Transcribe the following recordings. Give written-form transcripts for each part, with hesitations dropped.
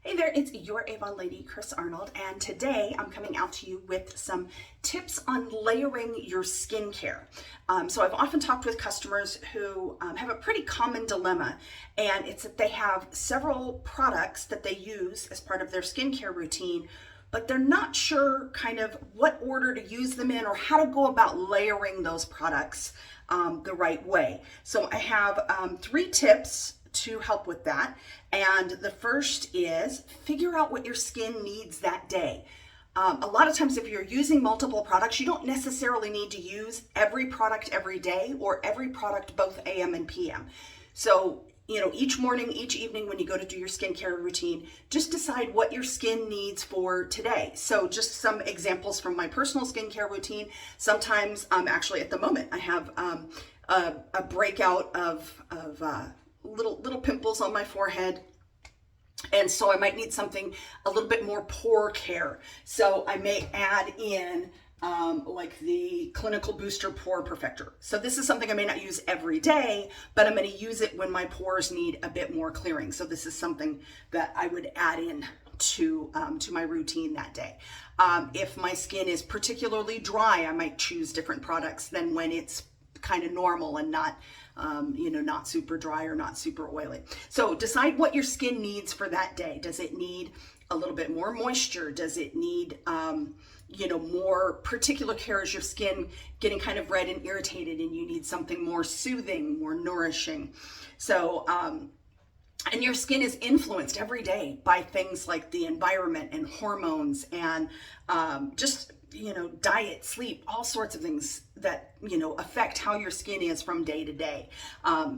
Hey there, it's your Avon lady, Chris Arnold, and today I'm coming out to you with some tips on layering your skincare. So I've often talked with customers who have a pretty common dilemma, and it's that they have several products that they use as part of their skincare routine, but they're not sure kind of what order to use them in or how to go about layering those products the right way. So I have three tips to help with that. And the first is figure out what your skin needs that day. A lot of times if you're using multiple products, you don't necessarily need to use every product every day or every product both AM and PM. So, each morning, each evening when you go to do your skincare routine, just decide what your skin needs for today. So just some examples from my personal skincare routine. Sometimes, actually at the moment, I have a breakout of little pimples on my forehead. And so I might need something a little bit more pore care. So I may add in like the Clinical Booster Pore Perfector. So this is something I may not use every day, but I'm going to use it when my pores need a bit more clearing. So this is something that I would add in to my routine that day. If my skin is particularly dry, I might choose different products than when it's kind of normal and not not super dry or not super oily. So decide what your skin needs for that day. Does it need a little bit more moisture? Does it need more particular care? Is your skin getting kind of red and irritated and you need something more soothing, more nourishing? So and your skin is influenced every day by things like the environment and hormones and just diet, sleep, all sorts of things that, affect how your skin is from day to day.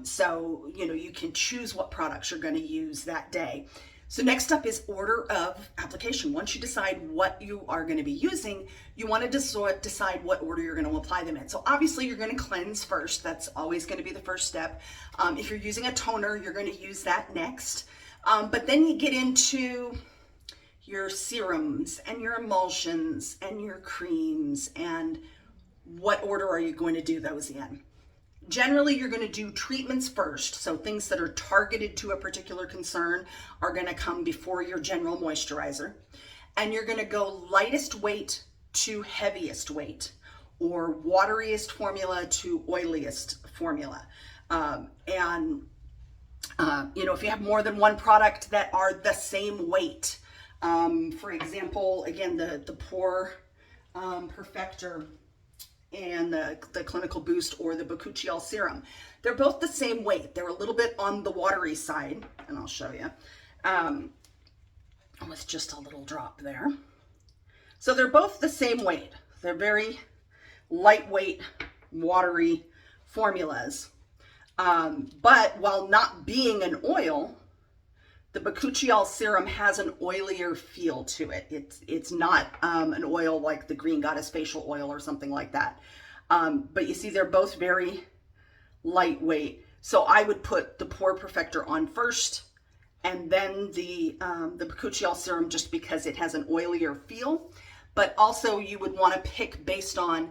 So, you can choose what products you're going to use that day. So next up is order of application. Once you decide what you are going to be using, you want to decide what order you're going to apply them in. So obviously you're going to cleanse first. That's always going to be the first step. If you're using a toner, you're going to use that next. But then you get into your serums and your emulsions and your creams, and what order are you going to do those in? Generally, you're going to do treatments first. So things that are targeted to a particular concern are going to come before your general moisturizer. And you're going to go lightest weight to heaviest weight, or wateriest formula to oiliest formula. If you have more than one product that are the same weight, for example, again, the Pore Perfector and the Clinical Boost or the Bakuchiol Serum. They're both the same weight. They're a little bit on the watery side, and I'll show you, with just a little drop there. So they're both the same weight. They're very lightweight, watery formulas. But while not being an oil, the Bakuchiol Serum has an oilier feel to it. It's not an oil like the Green Goddess facial oil or something like that. But you see, they're both very lightweight. So I would put the Pore Perfector on first, and then the Bakuchiol Serum, just because it has an oilier feel. But also you would want to pick based on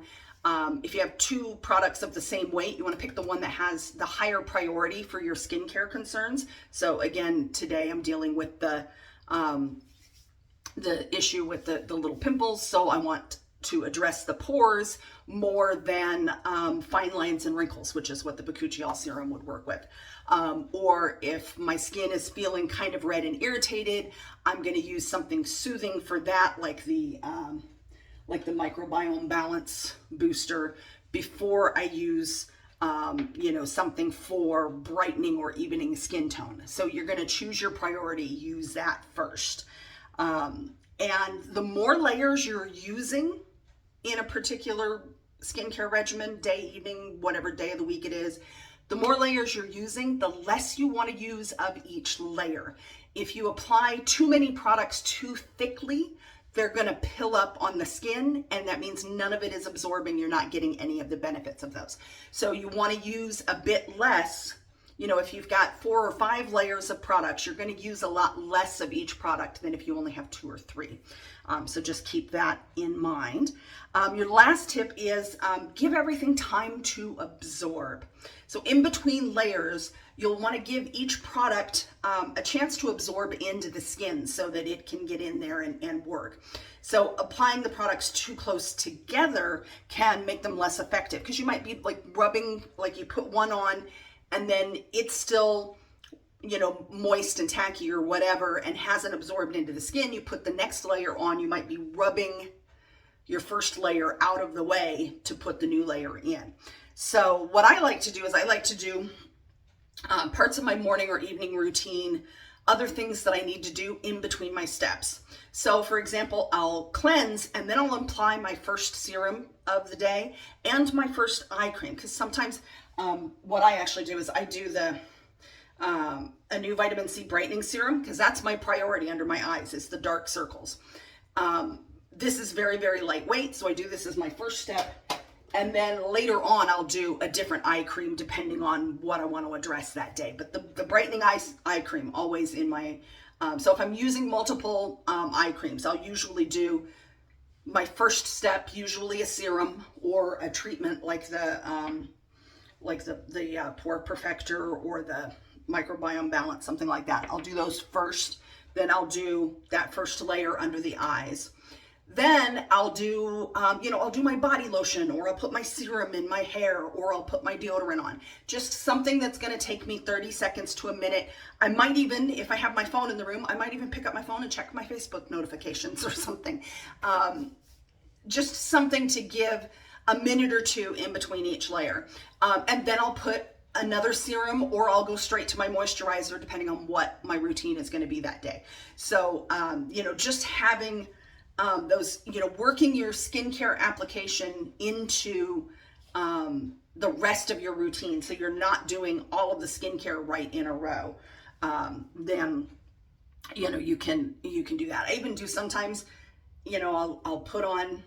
if you have two products of the same weight, you want to pick the one that has the higher priority for your skincare concerns. So again, today I'm dealing with the issue with the little pimples. So I want to address the pores more than fine lines and wrinkles, which is what the Bakuchiol Serum would work with. Or if my skin is feeling kind of red and irritated, I'm going to use something soothing for that, like the microbiome balance booster, before I use something for brightening or evening skin tone. So you're going to choose your priority, use that first. And the more layers you're using in a particular skincare regimen, day, evening, whatever day of the week it is, the more layers you're using, the less you want to use of each layer. If you apply too many products too thickly, they're going to pill up on the skin, and that means none of it is absorbing. You're not getting any of the benefits of those. So you want to use a bit less you know, if you've got 4 or 5 layers of products, you're going to use a lot less of each product than if you only have 2 or 3. So just keep that in mind. Your last tip is give everything time to absorb. So in between layers, you'll want to give each product a chance to absorb into the skin so that it can get in there and work. So applying the products too close together can make them less effective, because you might be like rubbing, like you put one on and then it's still, you know, moist and tacky or whatever and hasn't absorbed into the skin. You put the next layer on, you might be rubbing your first layer out of the way to put the new layer in. So what I like to do is I like to do parts of my morning or evening routine, other things that I need to do in between my steps. So for example, I'll cleanse and then I'll apply my first serum of the day and my first eye cream, because sometimes what I actually do is I do the a new vitamin C brightening serum, because that's my priority under my eyes, is the dark circles. This is very, very lightweight, so I do this as my first step. And then later on, I'll do a different eye cream depending on what I want to address that day. But the brightening eye cream always in my, so if I'm using multiple eye creams, I'll usually do my first step, usually a serum or a treatment like the Pore Perfector or the Microbiome Balance, something like that. I'll do those first, then I'll do that first layer under the eyes. Then I'll do, I'll do my body lotion, or I'll put my serum in my hair, or I'll put my deodorant on. Just something that's going to take me 30 seconds to a minute. I might even, if I have my phone in the room, I might even pick up my phone and check my Facebook notifications or something. Just something to give a minute or two in between each layer. And then I'll put another serum, or I'll go straight to my moisturizer depending on what my routine is going to be that day. So, just having those, working your skincare application into the rest of your routine, so you're not doing all of the skincare right in a row, then, you can do that. I even do sometimes, I'll put on,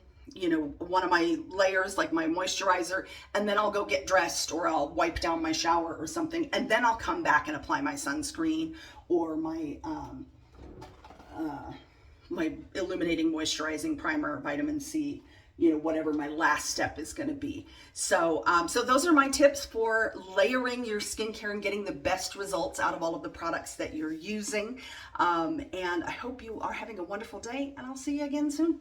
one of my layers, like my moisturizer, and then I'll go get dressed, or I'll wipe down my shower or something, and then I'll come back and apply my sunscreen or my my illuminating moisturizing primer, vitamin C, whatever my last step is going to be. So so those are my tips for layering your skincare and getting the best results out of all of the products that you're using. And I hope you are having a wonderful day, and I'll see you again soon.